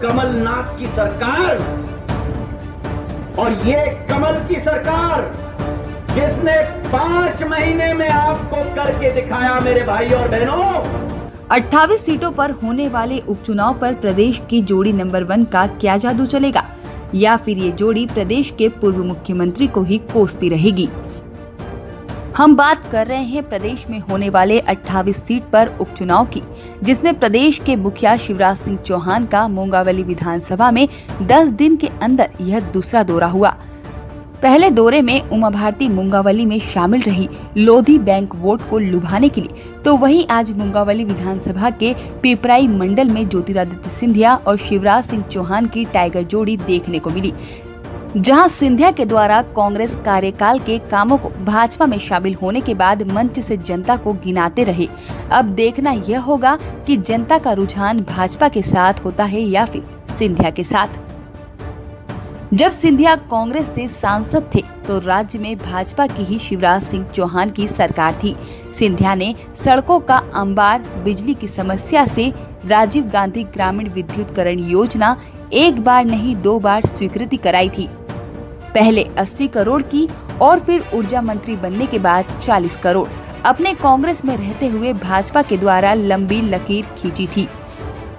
कमलनाथ की सरकार और ये कमल की सरकार जिसने 5 महीने में आपको करके दिखाया मेरे भाई और बहनों। 28 सीटों पर होने वाले उपचुनाव पर प्रदेश की जोड़ी नंबर 1 का क्या जादू चलेगा, या फिर ये जोड़ी प्रदेश के पूर्व मुख्यमंत्री को ही कोसती रहेगी। हम बात कर रहे हैं प्रदेश में होने वाले 28 सीट पर उपचुनाव की, जिसमें प्रदेश के मुखिया शिवराज सिंह चौहान का मुंगावली विधानसभा में 10 दिन के अंदर यह दूसरा दौरा हुआ। पहले दौरे में उमा भारती मुंगावली में शामिल रही लोधी बैंक वोट को लुभाने के लिए, तो वहीं आज मुंगावली विधानसभा के पिपराई मंडल में ज्योतिरादित्य सिंधिया और शिवराज सिंह चौहान की टाइगर जोड़ी देखने को मिली, जहां सिंधिया के द्वारा कांग्रेस कार्यकाल के कामों को भाजपा में शामिल होने के बाद मंच से जनता को गिनाते रहे। अब देखना यह होगा कि जनता का रुझान भाजपा के साथ होता है या फिर सिंधिया के साथ। जब सिंधिया कांग्रेस से सांसद थे तो राज्य में भाजपा की ही शिवराज सिंह चौहान की सरकार थी। सिंधिया ने सड़कों का अंबार, बिजली की समस्या से राजीव गांधी ग्रामीण विद्युतीकरण योजना एक बार नहीं 2 बार स्वीकृति कराई थी। पहले 80 करोड़ की और फिर ऊर्जा मंत्री बनने के बाद 40 करोड़ अपने कांग्रेस में रहते हुए भाजपा के द्वारा लंबी लकीर खींची थी।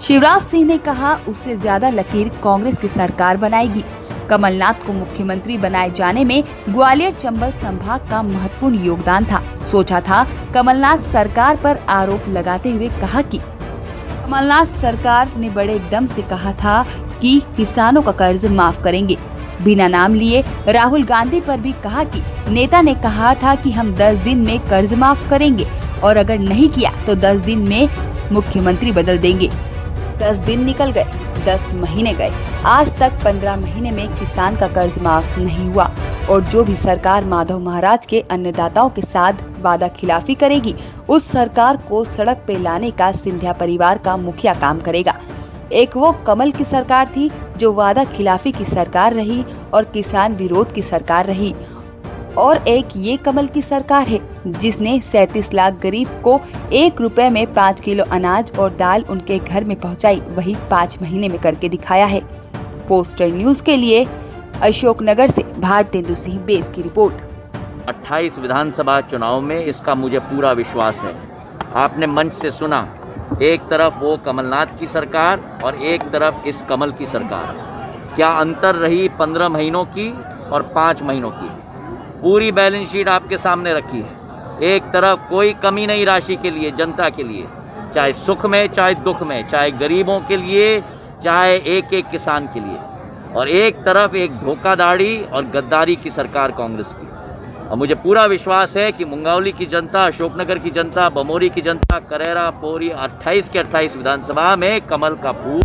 शिवराज सिंह ने कहा उससे ज्यादा लकीर कांग्रेस की सरकार बनाएगी। कमलनाथ को मुख्यमंत्री बनाए जाने में ग्वालियर चंबल संभाग का महत्वपूर्ण योगदान था। सोचा था कमलनाथ सरकार पर आरोप लगाते हुए कहा कि कमलनाथ सरकार ने बड़े एकदम से कहा था कि किसानों का कर्ज माफ करेंगे। बिना नाम लिए राहुल गांधी पर भी कहा कि नेता ने कहा था कि हम 10 दिन में कर्ज माफ करेंगे और अगर नहीं किया तो 10 दिन में मुख्यमंत्री बदल देंगे। 10 दिन निकल गए, 10 महीने गए, आज तक 15 महीने में किसान का कर्ज माफ नहीं हुआ। और जो भी सरकार माधव महाराज के अन्नदाताओं के साथ वादा खिलाफी करेगी, उस सरकार को सड़क पे लाने का सिंधिया परिवार का मुखिया काम करेगा। एक वो कमल की सरकार थी जो वादा खिलाफी की सरकार रही और किसान विरोध की सरकार रही, और एक ये कमल की सरकार है जिसने 37 लाख गरीब को 1 रुपए में 5 किलो अनाज और दाल उनके घर में पहुंचाई, वही 5 महीने में करके दिखाया है। पोस्टर न्यूज के लिए अशोकनगर से भारतेंदु सिंह बेस की रिपोर्ट। 28 विधानसभा चुनाव में इसका मुझे पूरा विश्वास है। आपने मंच से सुना, एक तरफ वो कमलनाथ की सरकार और एक तरफ इस कमल की सरकार। क्या अंतर रही 15 महीनों की और 5 महीनों की। पूरी बैलेंस शीट आपके सामने रखी है। एक तरफ कोई कमी नहीं राशि के लिए, जनता के लिए, चाहे सुख में चाहे दुख में, चाहे गरीबों के लिए चाहे एक एक किसान के लिए, और एक तरफ एक धोखाधड़ी और गद्दारी की सरकार कांग्रेस की। और मुझे पूरा विश्वास है कि मुंगावली की जनता, अशोकनगर की जनता, बमोरी की जनता, करेरा, पोरी 28 के 28 विधानसभा में कमल का फूल